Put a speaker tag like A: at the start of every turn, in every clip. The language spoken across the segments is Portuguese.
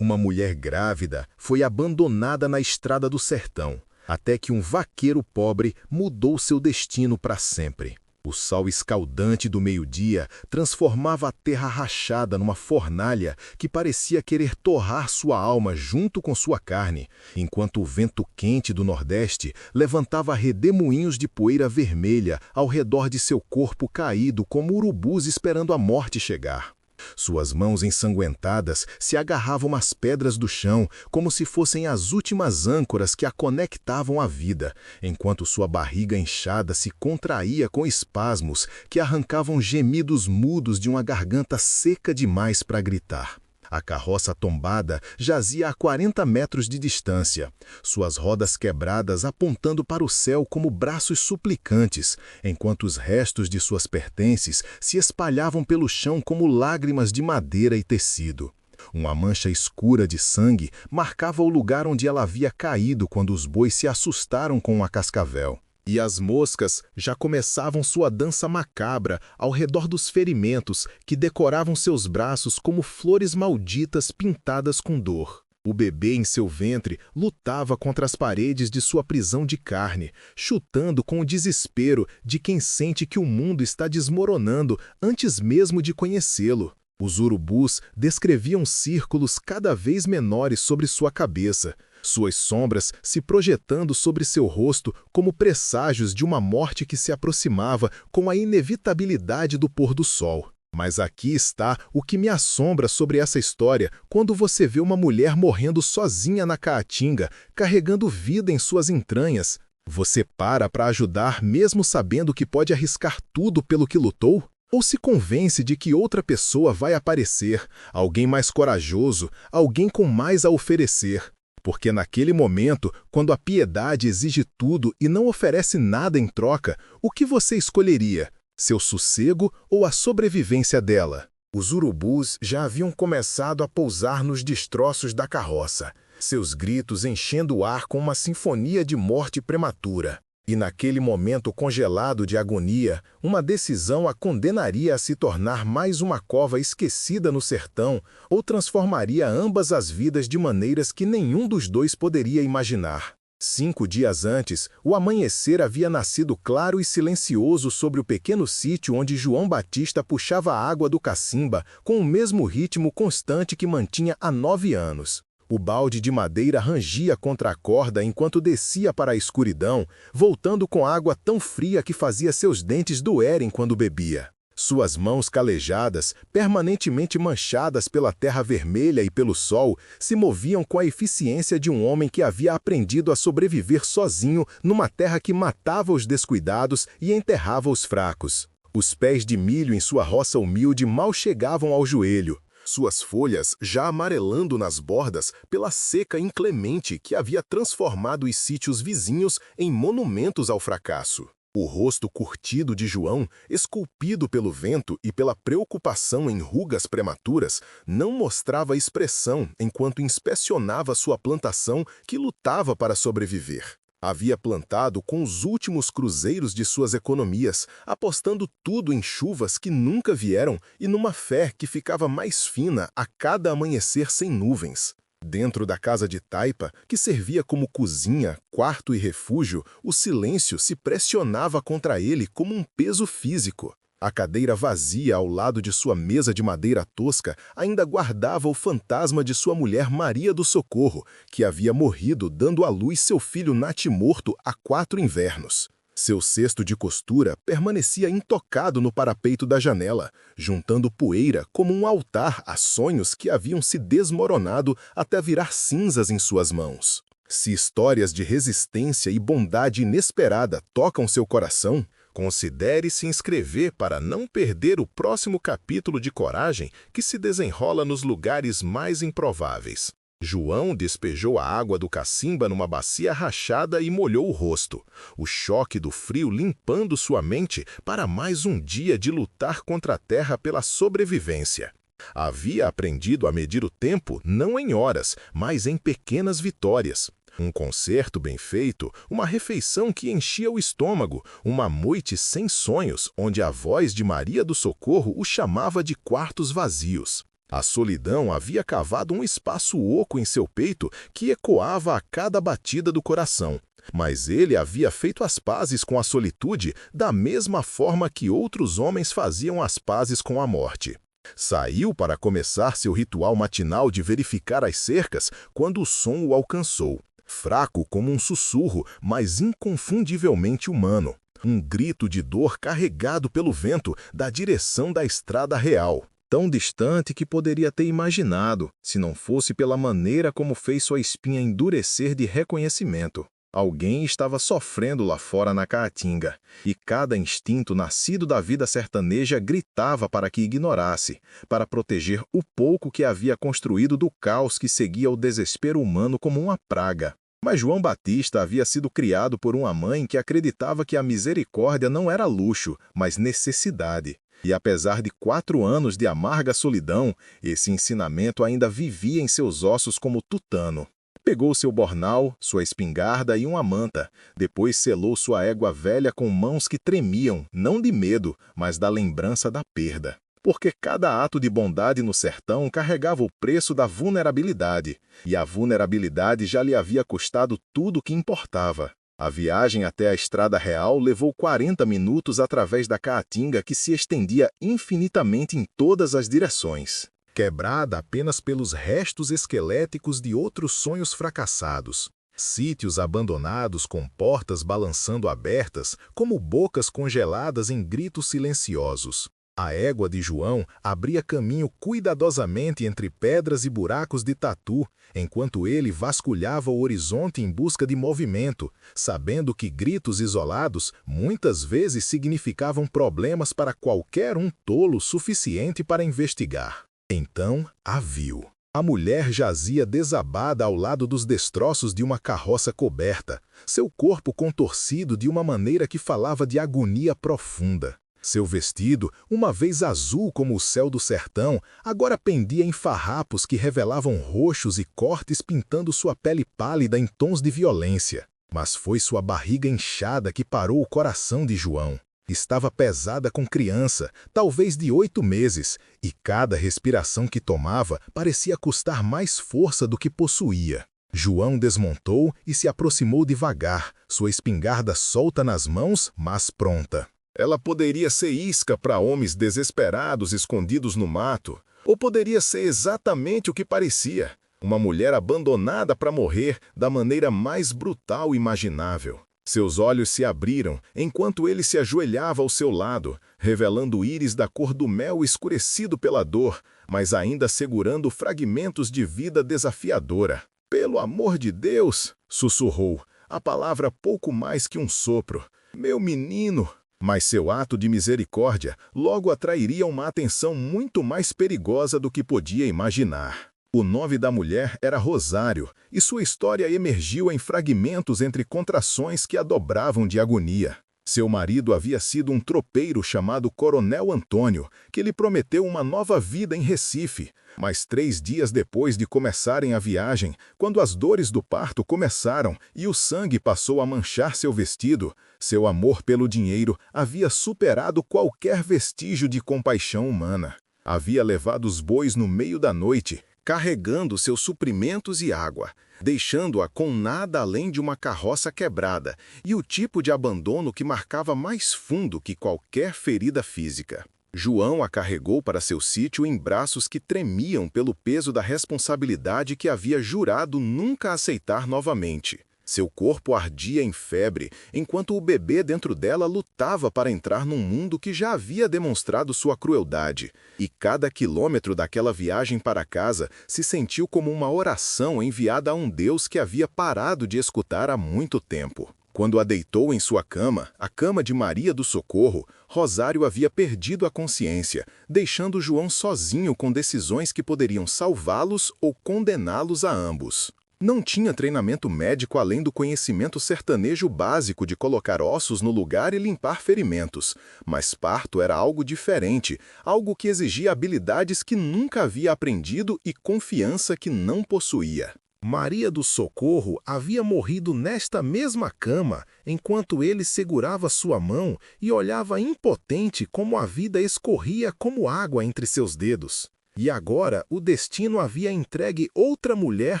A: Uma mulher grávida foi abandonada na estrada do sertão, até que um vaqueiro pobre mudou seu destino para sempre. O sol escaldante do meio-dia transformava a terra rachada numa fornalha que parecia querer torrar sua alma junto com sua carne, enquanto o vento quente do Nordeste levantava redemoinhos de poeira vermelha ao redor de seu corpo caído como urubus esperando a morte chegar. Suas mãos ensanguentadas se agarravam às pedras do chão como se fossem as últimas âncoras que a conectavam à vida, enquanto sua barriga inchada se contraía com espasmos que arrancavam gemidos mudos de uma garganta seca demais para gritar. A carroça tombada jazia a 40 metros de distância, suas rodas quebradas apontando para o céu como braços suplicantes, enquanto os restos de suas pertences se espalhavam pelo chão como lágrimas de madeira e tecido. Uma mancha escura de sangue marcava o lugar onde ela havia caído quando os bois se assustaram com a cascavel. E as moscas já começavam sua dança macabra ao redor dos ferimentos que decoravam seus braços como flores malditas pintadas com dor. O bebê em seu ventre lutava contra as paredes de sua prisão de carne, chutando com o desespero de quem sente que o mundo está desmoronando antes mesmo de conhecê-lo. Os urubus descreviam círculos cada vez menores sobre sua cabeça, suas sombras se projetando sobre seu rosto como presságios de uma morte que se aproximava com a inevitabilidade do pôr do sol. Mas aqui está o que me assombra sobre essa história quando você vê uma mulher morrendo sozinha na caatinga, carregando vida em suas entranhas. Você para ajudar mesmo sabendo que pode arriscar tudo pelo que lutou? Ou se convence de que outra pessoa vai aparecer, alguém mais corajoso, alguém com mais a oferecer? Porque naquele momento, quando a piedade exige tudo e não oferece nada em troca, o que você escolheria? Seu sossego ou a sobrevivência dela? Os urubus já haviam começado a pousar nos destroços da carroça, seus gritos enchendo o ar com uma sinfonia de morte prematura. E naquele momento congelado de agonia, uma decisão a condenaria a se tornar mais uma cova esquecida no sertão ou transformaria ambas as vidas de maneiras que nenhum dos dois poderia imaginar. 5 dias antes, o amanhecer havia nascido claro e silencioso sobre o pequeno sítio onde João Batista puxava a água do cacimba com o mesmo ritmo constante que mantinha há 9 anos. O balde de madeira rangia contra a corda enquanto descia para a escuridão, voltando com água tão fria que fazia seus dentes doerem quando bebia. Suas mãos calejadas, permanentemente manchadas pela terra vermelha e pelo sol, se moviam com a eficiência de um homem que havia aprendido a sobreviver sozinho numa terra que matava os descuidados e enterrava os fracos. Os pés de milho em sua roça humilde mal chegavam ao joelho, suas folhas já amarelando nas bordas pela seca inclemente que havia transformado os sítios vizinhos em monumentos ao fracasso. O rosto curtido de João, esculpido pelo vento e pela preocupação em rugas prematuras, não mostrava expressão enquanto inspecionava sua plantação que lutava para sobreviver. Havia plantado com os últimos cruzeiros de suas economias, apostando tudo em chuvas que nunca vieram e numa fé que ficava mais fina a cada amanhecer sem nuvens. Dentro da casa de taipa, que servia como cozinha, quarto e refúgio, o silêncio se pressionava contra ele como um peso físico. A cadeira vazia ao lado de sua mesa de madeira tosca ainda guardava o fantasma de sua mulher Maria do Socorro, que havia morrido dando à luz seu filho natimorto há 4 invernos. Seu cesto de costura permanecia intocado no parapeito da janela, juntando poeira como um altar a sonhos que haviam se desmoronado até virar cinzas em suas mãos. Se histórias de resistência e bondade inesperada tocam seu coração, considere se inscrever para não perder o próximo capítulo de coragem que se desenrola nos lugares mais improváveis. João despejou a água do cacimba numa bacia rachada e molhou o rosto, o choque do frio limpando sua mente para mais um dia de lutar contra a terra pela sobrevivência. Havia aprendido a medir o tempo não em horas, mas em pequenas vitórias. Um concerto bem feito, uma refeição que enchia o estômago, uma noite sem sonhos, onde a voz de Maria do Socorro o chamava de quartos vazios. A solidão havia cavado um espaço oco em seu peito que ecoava a cada batida do coração. Mas ele havia feito as pazes com a solitude da mesma forma que outros homens faziam as pazes com a morte. Saiu para começar seu ritual matinal de verificar as cercas quando o som o alcançou. Fraco como um sussurro, mas inconfundivelmente humano. Um grito de dor carregado pelo vento da direção da estrada real. Tão distante que poderia ter imaginado, se não fosse pela maneira como fez sua espinha endurecer de reconhecimento. Alguém estava sofrendo lá fora na Caatinga, e cada instinto nascido da vida sertaneja gritava para que ignorasse, para proteger o pouco que havia construído do caos que seguia o desespero humano como uma praga. Mas João Batista havia sido criado por uma mãe que acreditava que a misericórdia não era luxo, mas necessidade. E apesar de 4 anos de amarga solidão, esse ensinamento ainda vivia em seus ossos como tutano. Pegou seu bornal, sua espingarda e uma manta. Depois selou sua égua velha com mãos que tremiam, não de medo, mas da lembrança da perda. Porque cada ato de bondade no sertão carregava o preço da vulnerabilidade. E a vulnerabilidade já lhe havia custado tudo o que importava. A viagem até a estrada real levou 40 minutos através da Caatinga que se estendia infinitamente em todas as direções. Quebrada apenas pelos restos esqueléticos de outros sonhos fracassados. Sítios abandonados com portas balançando abertas, como bocas congeladas em gritos silenciosos. A égua de João abria caminho cuidadosamente entre pedras e buracos de tatu, enquanto ele vasculhava o horizonte em busca de movimento, sabendo que gritos isolados muitas vezes significavam problemas para qualquer um tolo suficiente para investigar. Então a viu. A mulher jazia desabada ao lado dos destroços de uma carroça coberta, seu corpo contorcido de uma maneira que falava de agonia profunda. Seu vestido, uma vez azul como o céu do sertão, agora pendia em farrapos que revelavam roxos e cortes pintando sua pele pálida em tons de violência. Mas foi sua barriga inchada que parou o coração de João. Estava pesada com criança, talvez de 8 meses, e cada respiração que tomava parecia custar mais força do que possuía. João desmontou e se aproximou devagar, sua espingarda solta nas mãos, mas pronta. Ela poderia ser isca para homens desesperados escondidos no mato, ou poderia ser exatamente o que parecia, uma mulher abandonada para morrer da maneira mais brutal imaginável. Seus olhos se abriram enquanto ele se ajoelhava ao seu lado, revelando o íris da cor do mel escurecido pela dor, mas ainda segurando fragmentos de vida desafiadora. "Pelo amor de Deus!" sussurrou, a palavra pouco mais que um sopro. "Meu menino!" Mas seu ato de misericórdia logo atrairia uma atenção muito mais perigosa do que podia imaginar. O nome da mulher era Rosário, e sua história emergiu em fragmentos entre contrações que a dobravam de agonia. Seu marido havia sido um tropeiro chamado Coronel Antônio, que lhe prometeu uma nova vida em Recife. Mas 3 dias depois de começarem a viagem, quando as dores do parto começaram e o sangue passou a manchar seu vestido, seu amor pelo dinheiro havia superado qualquer vestígio de compaixão humana. Havia levado os bois no meio da noite, carregando seus suprimentos e água, deixando-a com nada além de uma carroça quebrada e o tipo de abandono que marcava mais fundo que qualquer ferida física. João a carregou para seu sítio em braços que tremiam pelo peso da responsabilidade que havia jurado nunca aceitar novamente. Seu corpo ardia em febre, enquanto o bebê dentro dela lutava para entrar num mundo que já havia demonstrado sua crueldade. E cada quilômetro daquela viagem para casa se sentiu como uma oração enviada a um Deus que havia parado de escutar há muito tempo. Quando a deitou em sua cama, a cama de Maria do Socorro, Rosário havia perdido a consciência, deixando João sozinho com decisões que poderiam salvá-los ou condená-los a ambos. Não tinha treinamento médico além do conhecimento sertanejo básico de colocar ossos no lugar e limpar ferimentos, mas parto era algo diferente, algo que exigia habilidades que nunca havia aprendido e confiança que não possuía. Maria do Socorro havia morrido nesta mesma cama, enquanto ele segurava sua mão e olhava impotente como a vida escorria como água entre seus dedos. E agora o destino havia entregue outra mulher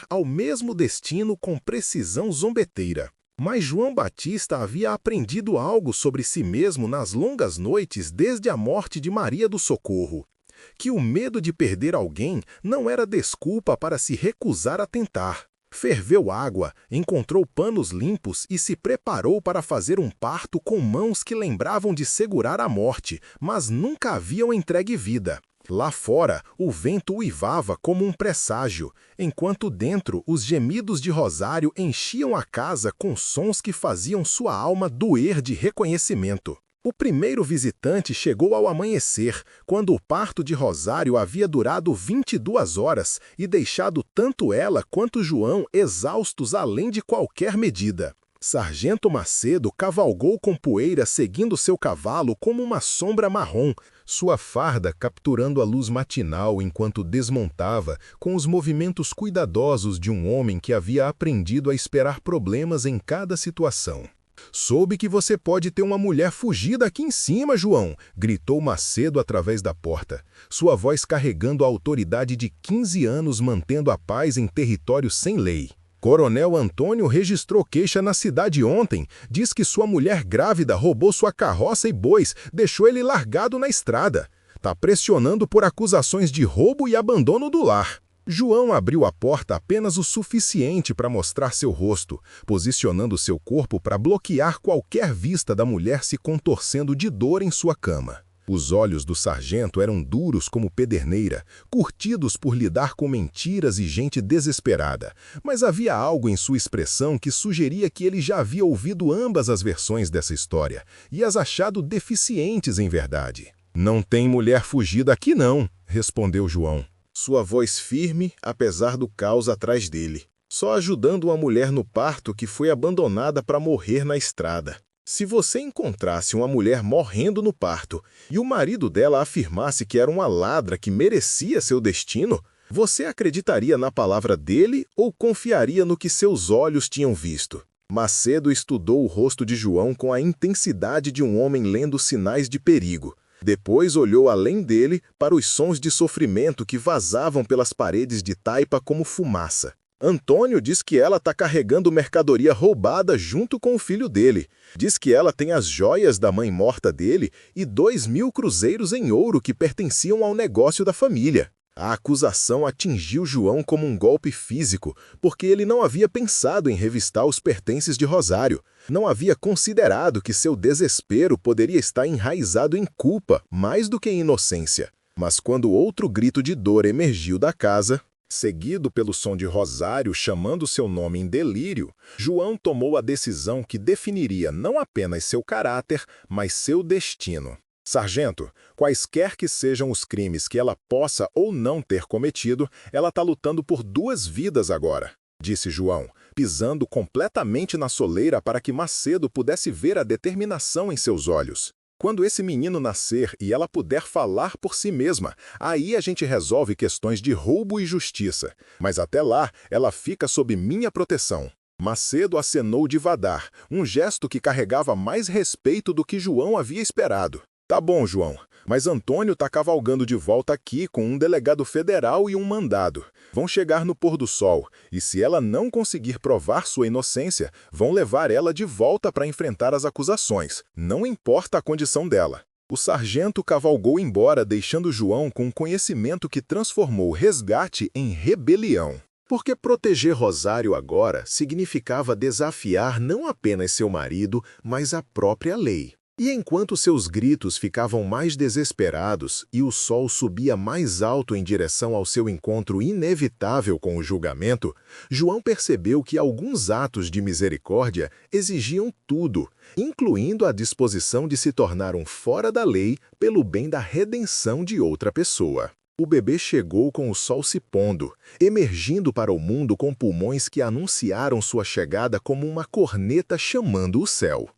A: ao mesmo destino com precisão zombeteira. Mas João Batista havia aprendido algo sobre si mesmo nas longas noites desde a morte de Maria do Socorro. Que o medo de perder alguém não era desculpa para se recusar a tentar. Ferveu água, encontrou panos limpos e se preparou para fazer um parto com mãos que lembravam de segurar a morte, mas nunca haviam entregue vida. Lá fora, o vento uivava como um presságio, enquanto dentro os gemidos de Rosário enchiam a casa com sons que faziam sua alma doer de reconhecimento. O primeiro visitante chegou ao amanhecer, quando o parto de Rosário havia durado 22 horas e deixado tanto ela quanto João exaustos além de qualquer medida. Sargento Macedo cavalgou com poeira seguindo seu cavalo como uma sombra marrom, sua farda capturando a luz matinal enquanto desmontava com os movimentos cuidadosos de um homem que havia aprendido a esperar problemas em cada situação. "Soube que você pode ter uma mulher fugida aqui em cima, João", gritou Macedo através da porta, sua voz carregando a autoridade de 15 anos mantendo a paz em território sem lei. "Coronel Antônio registrou queixa na cidade ontem. Diz que sua mulher grávida roubou sua carroça e bois, deixou ele largado na estrada. Tá pressionando por acusações de roubo e abandono do lar." João abriu a porta apenas o suficiente para mostrar seu rosto, posicionando seu corpo para bloquear qualquer vista da mulher se contorcendo de dor em sua cama. Os olhos do sargento eram duros como pederneira, curtidos por lidar com mentiras e gente desesperada, mas havia algo em sua expressão que sugeria que ele já havia ouvido ambas as versões dessa história e as achado deficientes em verdade. "Não tem mulher fugida aqui não", respondeu João. Sua voz firme, apesar do caos atrás dele. "Só ajudando uma mulher no parto que foi abandonada para morrer na estrada. Se você encontrasse uma mulher morrendo no parto e o marido dela afirmasse que era uma ladra que merecia seu destino, você acreditaria na palavra dele ou confiaria no que seus olhos tinham visto?" Macedo estudou o rosto de João com a intensidade de um homem lendo sinais de perigo. Depois olhou além dele para os sons de sofrimento que vazavam pelas paredes de taipa como fumaça. "Antônio diz que ela está carregando mercadoria roubada junto com o filho dele. Diz que ela tem as joias da mãe morta dele e 2.000 cruzeiros em ouro que pertenciam ao negócio da família." A acusação atingiu João como um golpe físico, porque ele não havia pensado em revistar os pertences de Rosário. Não havia considerado que seu desespero poderia estar enraizado em culpa mais do que em inocência. Mas quando outro grito de dor emergiu da casa, seguido pelo som de Rosário chamando seu nome em delírio, João tomou a decisão que definiria não apenas seu caráter, mas seu destino. "Sargento, quaisquer que sejam os crimes que ela possa ou não ter cometido, ela está lutando por 2 vidas agora", disse João, pisando completamente na soleira para que Macedo pudesse ver a determinação em seus olhos. "Quando esse menino nascer e ela puder falar por si mesma, aí a gente resolve questões de roubo e justiça. Mas até lá, ela fica sob minha proteção." Macedo acenou devagar, um gesto que carregava mais respeito do que João havia esperado. "Tá bom, João, mas Antônio tá cavalgando de volta aqui com um delegado federal e um mandado. Vão chegar no pôr do sol, e se ela não conseguir provar sua inocência, vão levar ela de volta para enfrentar as acusações, não importa a condição dela." O sargento cavalgou embora, deixando João com um conhecimento que transformou o resgate em rebelião. Porque proteger Rosário agora significava desafiar não apenas seu marido, mas a própria lei. E enquanto seus gritos ficavam mais desesperados e o sol subia mais alto em direção ao seu encontro inevitável com o julgamento, João percebeu que alguns atos de misericórdia exigiam tudo, incluindo a disposição de se tornar um fora da lei pelo bem da redenção de outra pessoa. O bebê chegou com o sol se pondo, emergindo para o mundo com pulmões que anunciaram sua chegada como uma corneta chamando o céu.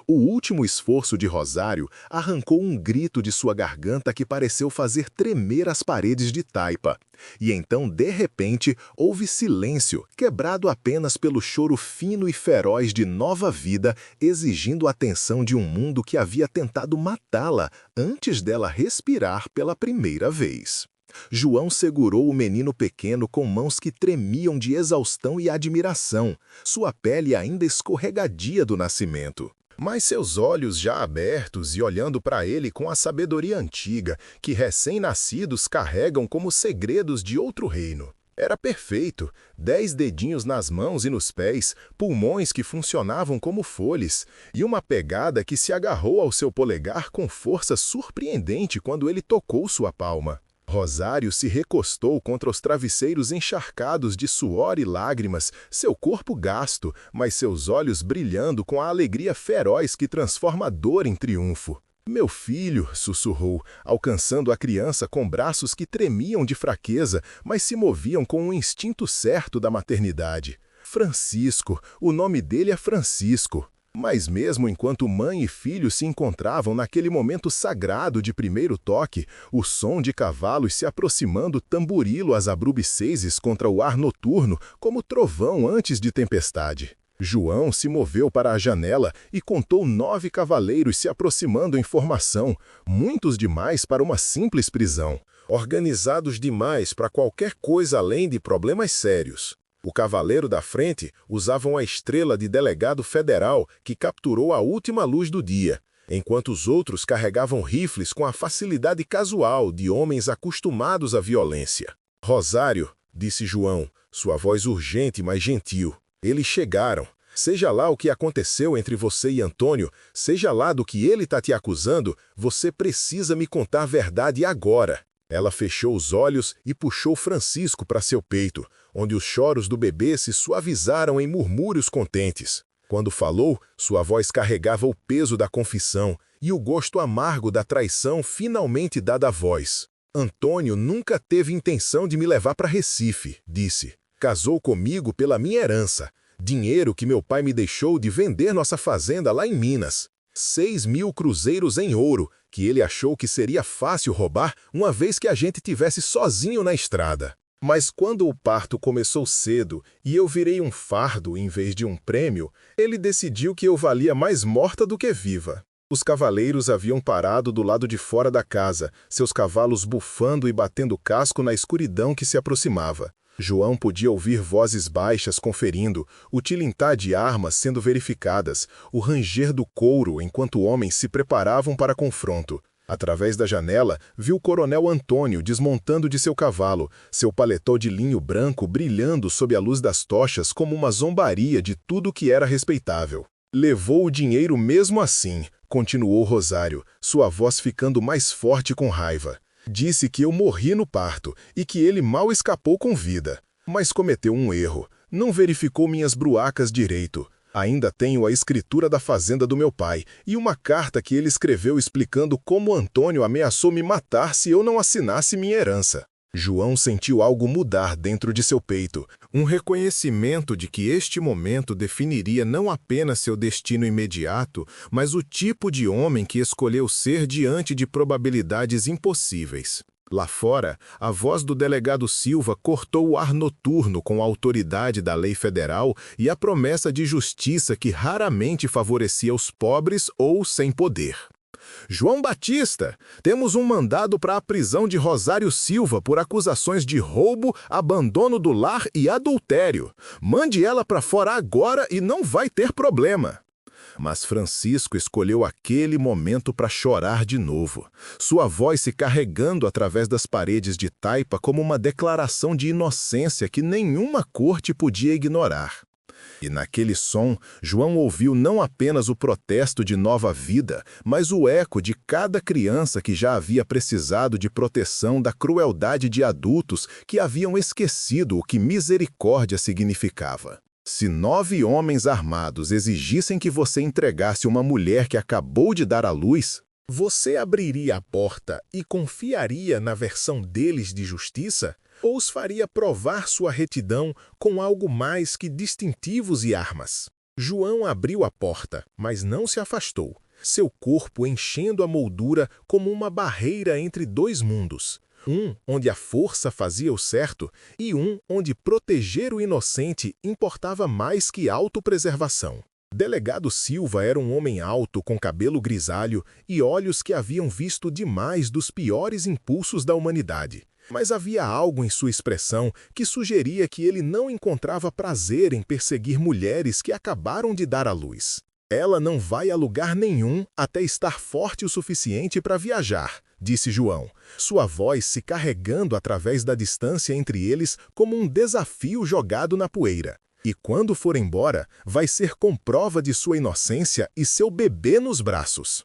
A: O último esforço de Rosário arrancou um grito de sua garganta que pareceu fazer tremer as paredes de taipa. E então, de repente, houve silêncio, quebrado apenas pelo choro fino e feroz de nova vida, exigindo a atenção de um mundo que havia tentado matá-la antes dela respirar pela primeira vez. João segurou o menino pequeno com mãos que tremiam de exaustão e admiração, sua pele ainda escorregadia do nascimento. Mas seus olhos já abertos e olhando para ele com a sabedoria antiga que recém-nascidos carregam como segredos de outro reino. Era perfeito, 10 dedinhos nas mãos e nos pés, pulmões que funcionavam como folhas, e uma pegada que se agarrou ao seu polegar com força surpreendente quando ele tocou sua palma. Rosário se recostou contra os travesseiros encharcados de suor e lágrimas, seu corpo gasto, mas seus olhos brilhando com a alegria feroz que transforma a dor em triunfo. "Meu filho", sussurrou, alcançando a criança com braços que tremiam de fraqueza, mas se moviam com o instinto certo da maternidade. "Francisco, o nome dele é Francisco." Mas mesmo enquanto mãe e filho se encontravam naquele momento sagrado de primeiro toque, o som de cavalos se aproximando tamborilo as abrubicezes contra o ar noturno como trovão antes de tempestade. João se moveu para a janela e contou 9 cavaleiros se aproximando em formação, muitos demais para uma simples prisão, organizados demais para qualquer coisa além de problemas sérios. O cavaleiro da frente usava uma estrela de delegado federal que capturou a última luz do dia, enquanto os outros carregavam rifles com a facilidade casual de homens acostumados à violência. "Rosário", disse João, sua voz urgente mas gentil. "Eles chegaram. Seja lá o que aconteceu entre você e Antônio, seja lá do que ele está te acusando, você precisa me contar a verdade agora." Ela fechou os olhos e puxou Francisco para seu peito, onde os choros do bebê se suavizaram em murmúrios contentes. Quando falou, sua voz carregava o peso da confissão e o gosto amargo da traição finalmente dada à voz. "Antônio nunca teve intenção de me levar para Recife", disse. "Casou comigo pela minha herança, dinheiro que meu pai me deixou de vender nossa fazenda lá em Minas. 6.000 cruzeiros em ouro, que ele achou que seria fácil roubar uma vez que a gente tivesse sozinho na estrada. Mas quando o parto começou cedo e eu virei um fardo em vez de um prêmio, ele decidiu que eu valia mais morta do que viva." Os cavaleiros haviam parado do lado de fora da casa, seus cavalos bufando e batendo casco na escuridão que se aproximava. João podia ouvir vozes baixas conferindo, o tilintar de armas sendo verificadas, o ranger do couro enquanto homens se preparavam para confronto. Através da janela, viu o coronel Antônio desmontando de seu cavalo, seu paletó de linho branco brilhando sob a luz das tochas como uma zombaria de tudo que era respeitável. "Levou o dinheiro mesmo assim", continuou Rosário, sua voz ficando mais forte com raiva. "Disse que eu morri no parto e que ele mal escapou com vida. Mas cometeu um erro. Não verificou minhas bruacas direito. Ainda tenho a escritura da fazenda do meu pai e uma carta que ele escreveu explicando como Antônio ameaçou me matar se eu não assinasse minha herança." João sentiu algo mudar dentro de seu peito, um reconhecimento de que este momento definiria não apenas seu destino imediato, mas o tipo de homem que escolheu ser diante de probabilidades impossíveis. Lá fora, a voz do delegado Silva cortou o ar noturno com a autoridade da lei federal e a promessa de justiça que raramente favorecia os pobres ou sem poder. "João Batista, temos um mandado para a prisão de Rosário Silva por acusações de roubo, abandono do lar e adultério. Mande ela para fora agora e não vai ter problema." Mas Francisco escolheu aquele momento para chorar de novo, sua voz se carregando através das paredes de taipa como uma declaração de inocência que nenhuma corte podia ignorar. E naquele som, João ouviu não apenas o protesto de nova vida, mas o eco de cada criança que já havia precisado de proteção da crueldade de adultos que haviam esquecido o que misericórdia significava. "Se 9 homens armados exigissem que você entregasse uma mulher que acabou de dar à luz, você abriria a porta e confiaria na versão deles de justiça? Ou os faria provar sua retidão com algo mais que distintivos e armas?" João abriu a porta, mas não se afastou, seu corpo enchendo a moldura como uma barreira entre 2 mundos. Um onde a força fazia o certo e um onde proteger o inocente importava mais que autopreservação. Delegado Silva era um homem alto com cabelo grisalho e olhos que haviam visto demais dos piores impulsos da humanidade. Mas havia algo em sua expressão que sugeria que ele não encontrava prazer em perseguir mulheres que acabaram de dar à luz. Ela não vai a lugar nenhum até estar forte o suficiente para viajar, disse João, sua voz se carregando através da distância entre eles como um desafio jogado na poeira. E quando for embora, vai ser com prova de sua inocência e seu bebê nos braços.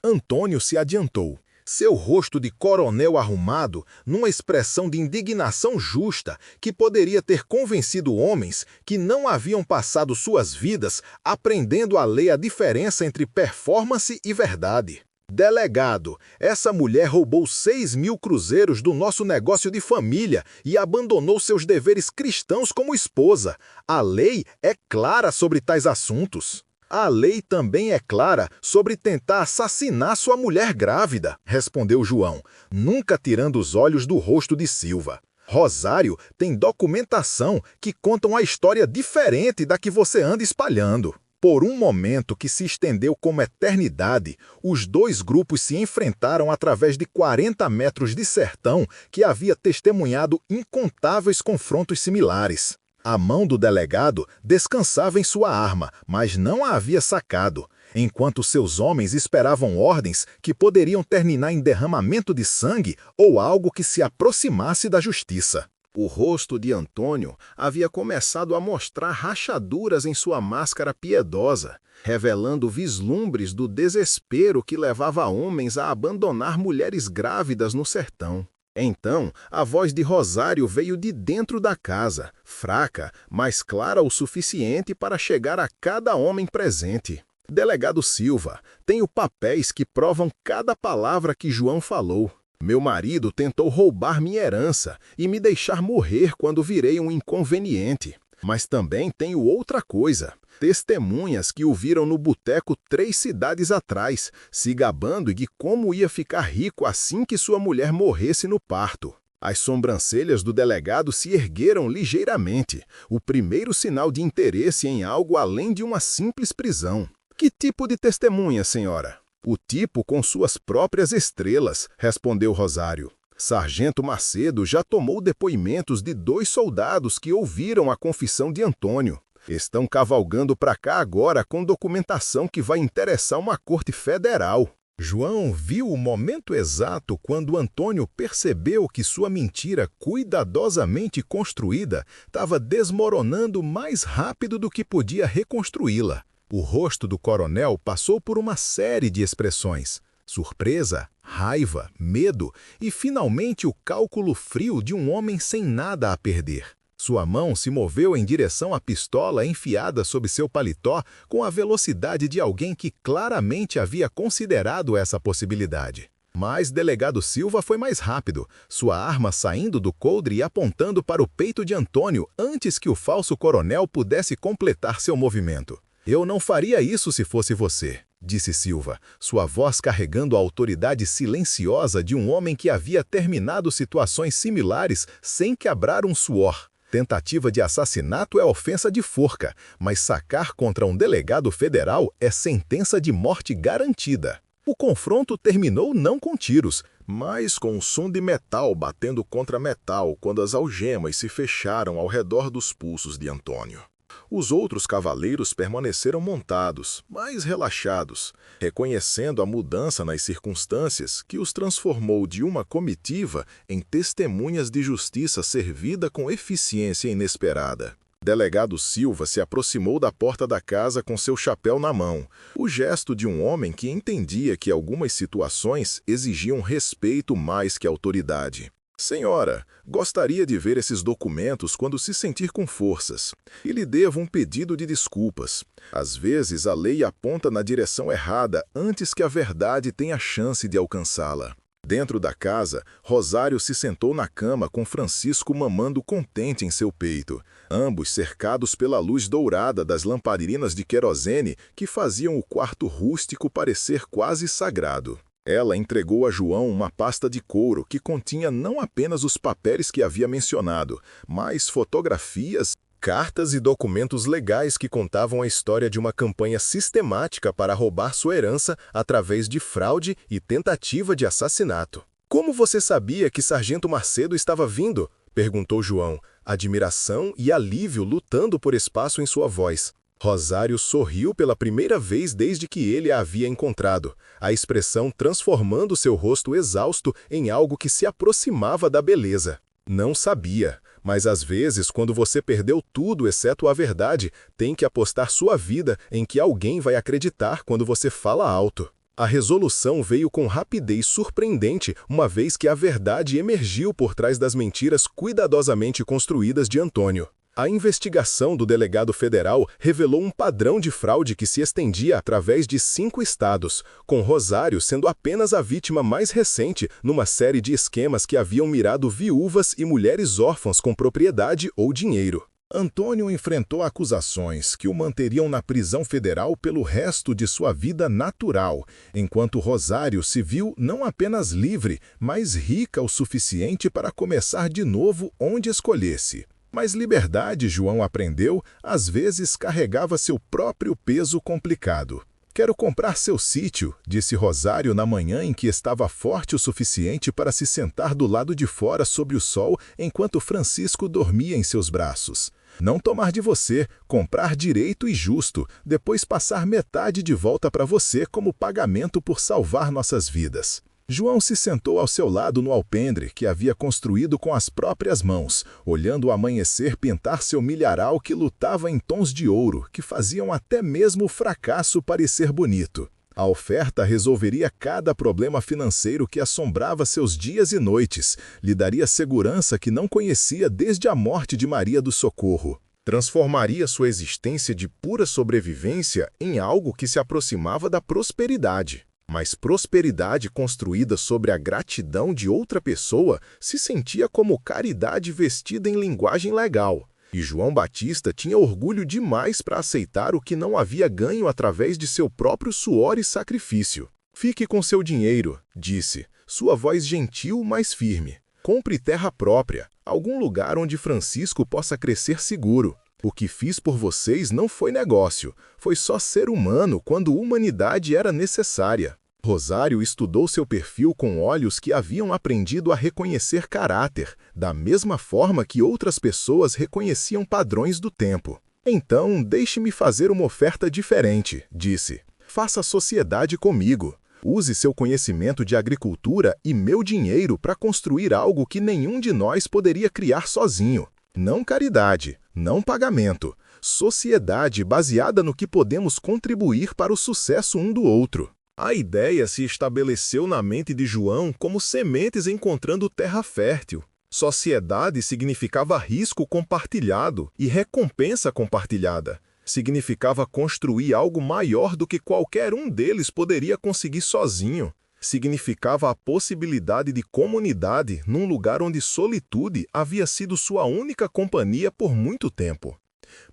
A: Antônio se adiantou. Seu rosto de coronel arrumado, numa expressão de indignação justa que poderia ter convencido homens que não haviam passado suas vidas aprendendo a ler a diferença entre performance e verdade. Delegado, essa mulher roubou 6.000 cruzeiros do nosso negócio de família e abandonou seus deveres cristãos como esposa. A lei é clara sobre tais assuntos. A lei também é clara sobre tentar assassinar sua mulher grávida, respondeu João, nunca tirando os olhos do rosto de Silva. Rosário tem documentação que contam a história diferente da que você anda espalhando. Por um momento que se estendeu como eternidade, os dois grupos se enfrentaram através de 40 metros de sertão que havia testemunhado incontáveis confrontos similares. A mão do delegado descansava em sua arma, mas não a havia sacado, enquanto seus homens esperavam ordens que poderiam terminar em derramamento de sangue ou algo que se aproximasse da justiça. O rosto de Antônio havia começado a mostrar rachaduras em sua máscara piedosa, revelando vislumbres do desespero que levava homens a abandonar mulheres grávidas no sertão. Então, a voz de Rosário veio de dentro da casa, fraca, mas clara o suficiente para chegar a cada homem presente. Delegado Silva, tenho papéis que provam cada palavra que João falou. Meu marido tentou roubar minha herança e me deixar morrer quando virei um inconveniente. Mas também tenho outra coisa. Testemunhas que o viram no boteco 3 cidades atrás, se gabando de como ia ficar rico assim que sua mulher morresse no parto. As sobrancelhas do delegado se ergueram ligeiramente, o primeiro sinal de interesse em algo além de uma simples prisão. Que tipo de testemunha, senhora? O tipo com suas próprias estrelas, respondeu Rosário. Sargento Macedo já tomou depoimentos de 2 soldados que ouviram a confissão de Antônio. Estão cavalgando para cá agora com documentação que vai interessar uma corte federal. João viu o momento exato quando Antônio percebeu que sua mentira cuidadosamente construída estava desmoronando mais rápido do que podia reconstruí-la. O rosto do coronel passou por uma série de expressões: surpresa, raiva, medo e, finalmente, o cálculo frio de um homem sem nada a perder. Sua mão se moveu em direção à pistola enfiada sob seu paletó com a velocidade de alguém que claramente havia considerado essa possibilidade. Mas delegado Silva foi mais rápido, sua arma saindo do coldre e apontando para o peito de Antônio antes que o falso coronel pudesse completar seu movimento. Eu não faria isso se fosse você, disse Silva, sua voz carregando a autoridade silenciosa de um homem que havia terminado situações similares sem quebrar um suor. Tentativa de assassinato é ofensa de forca, mas sacar contra um delegado federal é sentença de morte garantida. O confronto terminou não com tiros, mas com um som de metal batendo contra metal quando as algemas se fecharam ao redor dos pulsos de Antônio. Os outros cavaleiros permaneceram montados, mais relaxados, reconhecendo a mudança nas circunstâncias que os transformou de uma comitiva em testemunhas de justiça servida com eficiência inesperada. Delegado Silva se aproximou da porta da casa com seu chapéu na mão, o gesto de um homem que entendia que algumas situações exigiam respeito mais que autoridade. Senhora, gostaria de ver esses documentos quando se sentir com forças. E lhe devo um pedido de desculpas. Às vezes a lei aponta na direção errada antes que a verdade tenha chance de alcançá-la. Dentro da casa, Rosário se sentou na cama com Francisco mamando contente em seu peito, ambos cercados pela luz dourada das lamparinas de querosene que faziam o quarto rústico parecer quase sagrado. Ela entregou a João uma pasta de couro que continha não apenas os papéis que havia mencionado, mas fotografias, cartas e documentos legais que contavam a história de uma campanha sistemática para roubar sua herança através de fraude e tentativa de assassinato. Como você sabia que Sargento Macedo estava vindo? Perguntou João, admiração e alívio lutando por espaço em sua voz. Rosário sorriu pela primeira vez desde que ele a havia encontrado, a expressão transformando seu rosto exausto em algo que se aproximava da beleza. Não sabia, mas às vezes, quando você perdeu tudo exceto a verdade, tem que apostar sua vida em que alguém vai acreditar quando você fala alto. A resolução veio com rapidez surpreendente, uma vez que a verdade emergiu por trás das mentiras cuidadosamente construídas de Antônio. A investigação do delegado federal revelou um padrão de fraude que se estendia através de 5 estados, com Rosário sendo apenas a vítima mais recente numa série de esquemas que haviam mirado viúvas e mulheres órfãs com propriedade ou dinheiro. Antônio enfrentou acusações que o manteriam na prisão federal pelo resto de sua vida natural, enquanto Rosário se viu não apenas livre, mas rica o suficiente para começar de novo onde escolhesse. Mas liberdade, João aprendeu, às vezes carregava seu próprio peso complicado. Quero comprar seu sítio, disse Rosário na manhã em que estava forte o suficiente para se sentar do lado de fora sob o sol enquanto Francisco dormia em seus braços. Não tomar de você, comprar direito e justo, depois passar metade de volta para você como pagamento por salvar nossas vidas. João se sentou ao seu lado no alpendre que havia construído com as próprias mãos, olhando o amanhecer pintar seu milharal que lutava em tons de ouro, que faziam até mesmo o fracasso parecer bonito. A oferta resolveria cada problema financeiro que assombrava seus dias e noites, lhe daria segurança que não conhecia desde a morte de Maria do Socorro. Transformaria sua existência de pura sobrevivência em algo que se aproximava da prosperidade. Mas prosperidade construída sobre a gratidão de outra pessoa se sentia como caridade vestida em linguagem legal. E João Batista tinha orgulho demais para aceitar o que não havia ganho através de seu próprio suor e sacrifício. Fique com seu dinheiro, disse, sua voz gentil, mas firme. Compre terra própria, algum lugar onde Francisco possa crescer seguro. O que fiz por vocês não foi negócio, foi só ser humano quando humanidade era necessária. Rosário estudou seu perfil com olhos que haviam aprendido a reconhecer caráter, da mesma forma que outras pessoas reconheciam padrões do tempo. Então, deixe-me fazer uma oferta diferente, disse. Faça sociedade comigo. Use seu conhecimento de agricultura e meu dinheiro para construir algo que nenhum de nós poderia criar sozinho. Não caridade, não pagamento. Sociedade baseada no que podemos contribuir para o sucesso um do outro. A ideia se estabeleceu na mente de João como sementes encontrando terra fértil. Sociedade significava risco compartilhado e recompensa compartilhada. Significava construir algo maior do que qualquer um deles poderia conseguir sozinho. Significava a possibilidade de comunidade num lugar onde solitude havia sido sua única companhia por muito tempo.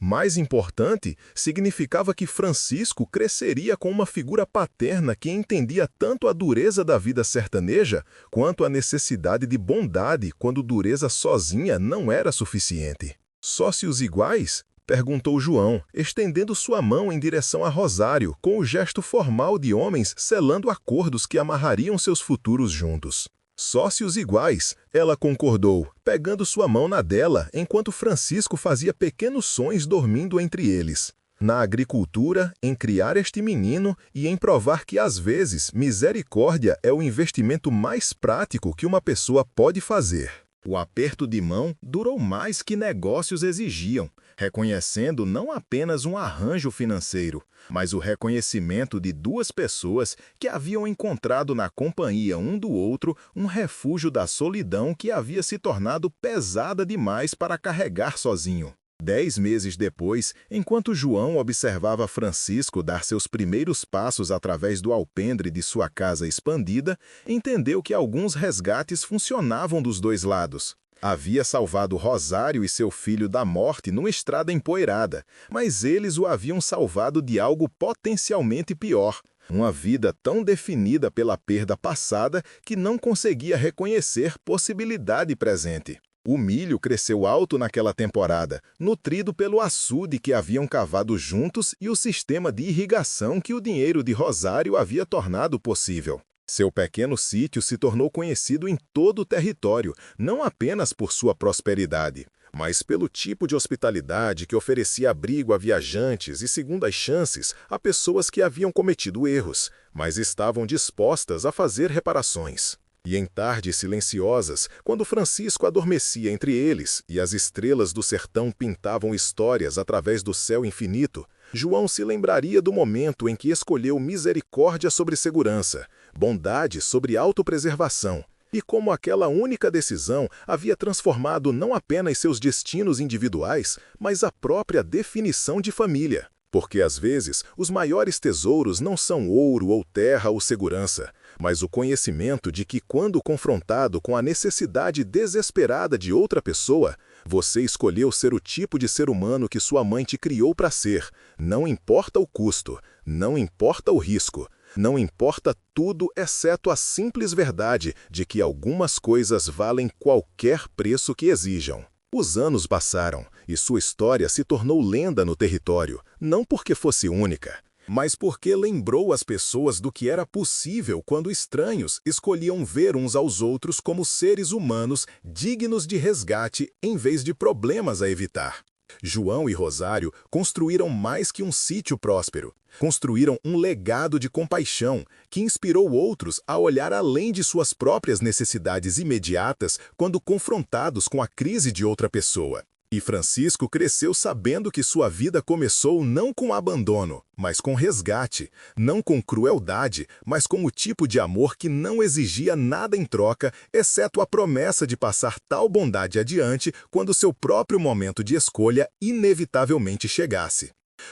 A: Mais importante, significava que Francisco cresceria com uma figura paterna que entendia tanto a dureza da vida sertaneja quanto a necessidade de bondade quando dureza sozinha não era suficiente. Sócios iguais? Perguntou João, estendendo sua mão em direção a Rosário, com o gesto formal de homens selando acordos que amarrariam seus futuros juntos. Sócios iguais, ela concordou, pegando sua mão na dela enquanto Francisco fazia pequenos sonhos dormindo entre eles. Na agricultura, em criar este menino e em provar que às vezes misericórdia é o investimento mais prático que uma pessoa pode fazer. O aperto de mão durou mais que negócios exigiam, reconhecendo não apenas um arranjo financeiro, mas o reconhecimento de duas pessoas que haviam encontrado na companhia um do outro um refúgio da solidão que havia se tornado pesada demais para carregar sozinho. 10 meses depois, enquanto João observava Francisco dar seus primeiros passos através do alpendre de sua casa expandida, entendeu que alguns resgates funcionavam dos dois lados. Havia salvado Rosário e seu filho da morte numa estrada empoeirada, mas eles o haviam salvado de algo potencialmente pior. Uma vida tão definida pela perda passada que não conseguia reconhecer possibilidade presente. O milho cresceu alto naquela temporada, nutrido pelo açude que haviam cavado juntos e o sistema de irrigação que o dinheiro de Rosário havia tornado possível. Seu pequeno sítio se tornou conhecido em todo o território, não apenas por sua prosperidade, mas pelo tipo de hospitalidade que oferecia abrigo a viajantes e segundas chances a pessoas que haviam cometido erros, mas estavam dispostas a fazer reparações. E em tardes silenciosas, quando Francisco adormecia entre eles e as estrelas do sertão pintavam histórias através do céu infinito, João se lembraria do momento em que escolheu misericórdia sobre segurança, bondade sobre autopreservação, e como aquela única decisão havia transformado não apenas seus destinos individuais, mas a própria definição de família. Porque às vezes os maiores tesouros não são ouro ou terra ou segurança, mas o conhecimento de que quando confrontado com a necessidade desesperada de outra pessoa, você escolheu ser o tipo de ser humano que sua mãe te criou para ser. Não importa o custo, não importa o risco, não importa tudo exceto a simples verdade de que algumas coisas valem qualquer preço que exijam. Os anos passaram e sua história se tornou lenda no território, não porque fosse única, mas porque lembrou as pessoas do que era possível quando estranhos escolhiam ver uns aos outros como seres humanos dignos de resgate em vez de problemas a evitar. João e Rosário construíram mais que um sítio próspero. Construíram um legado de compaixão que inspirou outros a olhar além de suas próprias necessidades imediatas quando confrontados com a crise de outra pessoa. E Francisco cresceu sabendo que sua vida começou não com abandono, mas com resgate, não com crueldade, mas com o tipo de amor que não exigia nada em troca, exceto a promessa de passar tal bondade adiante quando seu próprio momento de escolha inevitavelmente chegasse.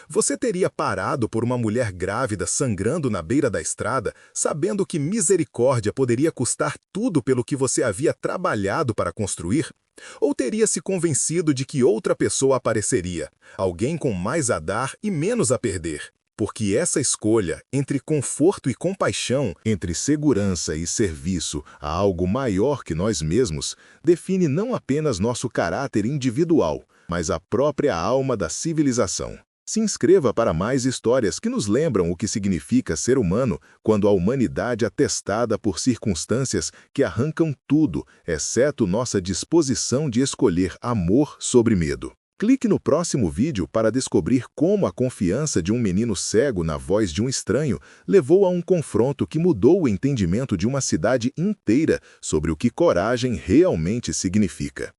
A: Você teria parado por uma mulher grávida sangrando na beira da estrada, sabendo que misericórdia poderia custar tudo pelo que você havia trabalhado para construir? Ou teria se convencido de que outra pessoa apareceria, alguém com mais a dar e menos a perder? Porque essa escolha entre conforto e compaixão, entre segurança e serviço a algo maior que nós mesmos, define não apenas nosso caráter individual, mas a própria alma da civilização. Se inscreva para mais histórias que nos lembram o que significa ser humano quando a humanidade é testada por circunstâncias que arrancam tudo, exceto nossa disposição de escolher amor sobre medo. Clique no próximo vídeo para descobrir como a confiança de um menino cego na voz de um estranho levou a um confronto que mudou o entendimento de uma cidade inteira sobre o que coragem realmente significa.